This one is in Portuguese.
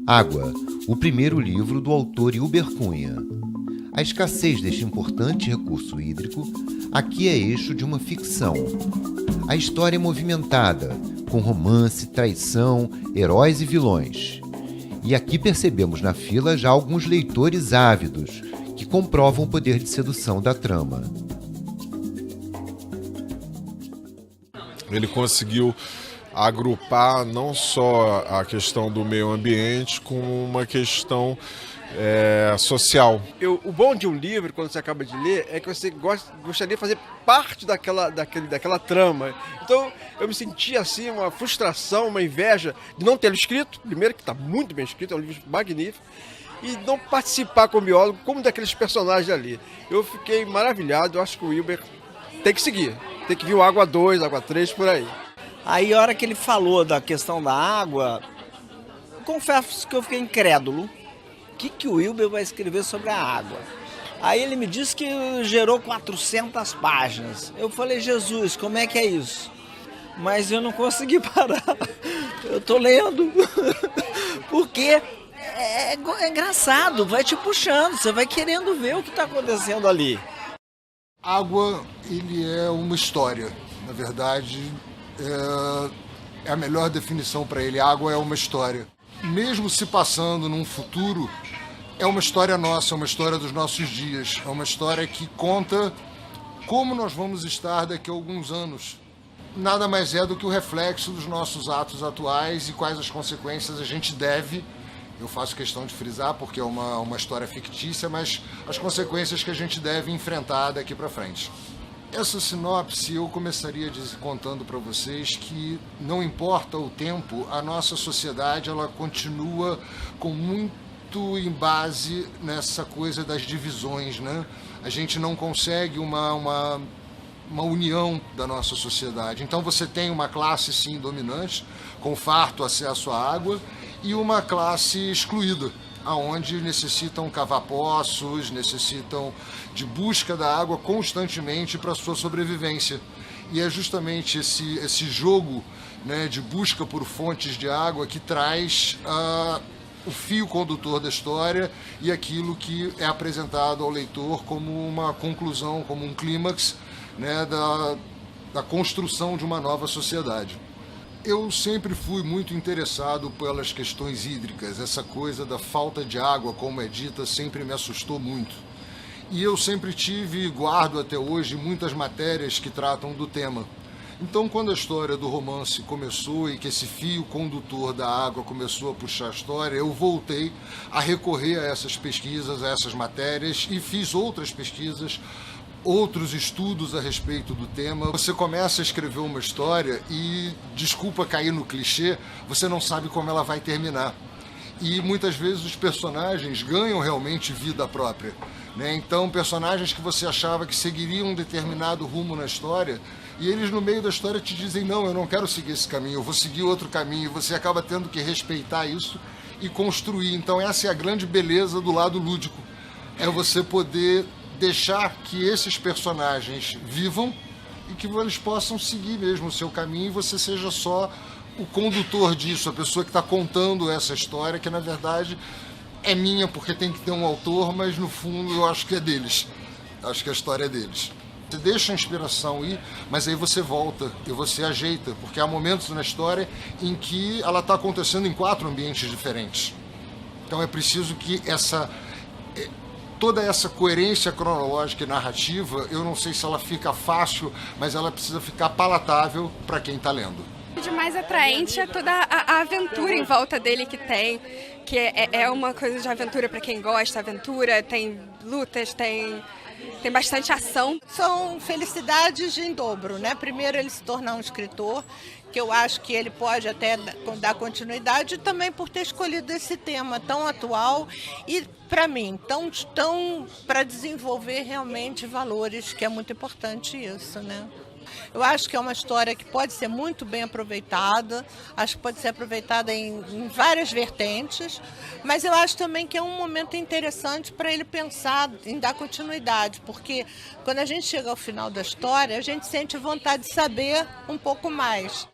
Água, o primeiro livro do autor Ilber Cunha. A escassez deste importante recurso hídrico aqui é eixo de uma ficção. A história é movimentada, com romance, traição, heróis e vilões. E aqui percebemos na fila já alguns leitores ávidos, que comprovam o poder de sedução da trama. Ele conseguiu agrupar não só a questão do meio ambiente, como uma questão social. O bom de um livro, quando você acaba de ler, é que você gostaria de fazer parte daquela trama. Então, eu me senti assim, uma frustração, uma inveja de não tê-lo escrito, primeiro que está muito bem escrito, é um livro magnífico, e não participar como biólogo, como daqueles personagens ali. Eu fiquei maravilhado, eu acho que o Ilber tem que seguir, tem que vir o Água 2, Água 3, por aí. Aí, a hora que ele falou da questão da água, confesso que eu fiquei incrédulo. O que o Ilber vai escrever sobre a água? Aí ele me disse que gerou 400 páginas. Eu falei, Jesus, como é que é isso? Mas eu não consegui parar. Eu tô lendo. Porque é engraçado, vai te puxando, você vai querendo ver o que está acontecendo ali. Água, ele é uma história. Na verdade, é a melhor definição para ele. Água é uma história. Mesmo se passando num futuro, é uma história nossa, é uma história dos nossos dias. É uma história que conta como nós vamos estar daqui a alguns anos. Nada mais é do que o reflexo dos nossos atos atuais e quais as consequências a gente deve, eu faço questão de frisar porque é uma história fictícia, mas as consequências que a gente deve enfrentar daqui para frente. Essa sinopse eu começaria contando para vocês que não importa o tempo, a nossa sociedade ela continua com muito em base nessa coisa das divisões, né? A gente não consegue uma união da nossa sociedade. Então você tem uma classe sim dominante, com farto acesso à água, e uma classe excluída, aonde necessitam cavar poços, necessitam de busca da água constantemente para a sua sobrevivência. E é justamente esse jogo, né, de busca por fontes de água que traz o fio condutor da história e aquilo que é apresentado ao leitor como uma conclusão, como um clímax, né, da construção de uma nova sociedade. Eu sempre fui muito interessado pelas questões hídricas. Essa coisa da falta de água, como é dita, sempre me assustou muito. E eu sempre tive e guardo até hoje muitas matérias que tratam do tema. Então, quando a história do romance começou e que esse fio condutor da água começou a puxar a história, eu voltei a recorrer a essas pesquisas, a essas matérias, e fiz outras pesquisas, outros estudos a respeito do tema. Você começa a escrever uma história e, desculpa cair no clichê, você não sabe como ela vai terminar. E muitas vezes os personagens ganham realmente vida própria, né? Então, personagens que você achava que seguiriam um determinado rumo na história, e eles no meio da história te dizem, não, eu não quero seguir esse caminho, eu vou seguir outro caminho, e você acaba tendo que respeitar isso e construir. Então essa é a grande beleza do lado lúdico, é você poder deixar que esses personagens vivam e que eles possam seguir mesmo o seu caminho e você seja só o condutor disso, a pessoa que está contando essa história, que na verdade é minha porque tem que ter um autor, mas no fundo eu acho que é deles, acho que a história é deles. Você deixa a inspiração ir, mas aí você volta e você ajeita, porque há momentos na história em que ela está acontecendo em 4 ambientes diferentes. Então é preciso que toda essa coerência cronológica e narrativa, eu não sei se ela fica fácil, mas ela precisa ficar palatável para quem está lendo. O de mais atraente é toda a aventura em volta dele que é uma coisa de aventura para quem gosta, aventura, tem lutas, tem bastante ação. São felicidades em dobro, né? Primeiro ele se tornar um escritor, que eu acho que ele pode até dar continuidade, e também por ter escolhido esse tema tão atual e, para mim, tão para desenvolver realmente valores, que é muito importante isso, né? Eu acho que é uma história que pode ser muito bem aproveitada, acho que pode ser aproveitada em várias vertentes, mas eu acho também que é um momento interessante para ele pensar em dar continuidade, porque quando a gente chega ao final da história, a gente sente vontade de saber um pouco mais.